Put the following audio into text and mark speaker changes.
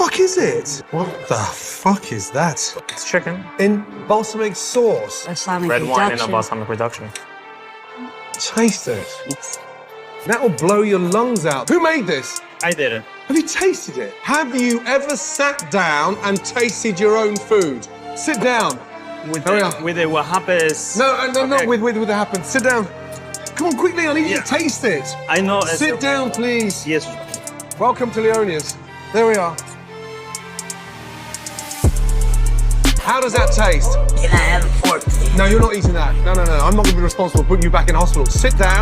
Speaker 1: fuck is it? What the fuck is that?
Speaker 2: It's chicken.
Speaker 1: In balsamic sauce.
Speaker 3: Balsamic
Speaker 2: Red wine in a
Speaker 3: reduction.
Speaker 2: balsamic reduction.
Speaker 1: Taste it. That'll blow your lungs out. Who made this?
Speaker 2: I did it.
Speaker 1: Have you tasted it? Have you ever sat down and tasted your own food? Sit down. Hurry up.
Speaker 2: With the wahabes.
Speaker 1: No,
Speaker 2: Okay.
Speaker 1: with what happened. Sit down. Come on, quickly, I need you to taste it.
Speaker 2: I know.
Speaker 1: Sit down, please.
Speaker 2: Yes.
Speaker 1: Welcome to Leonia's. There we are. How does that taste?
Speaker 3: Can I have a fork, please?
Speaker 1: No, you're not eating that. No. I'm not going to be responsible for putting you back in hospital. Sit down.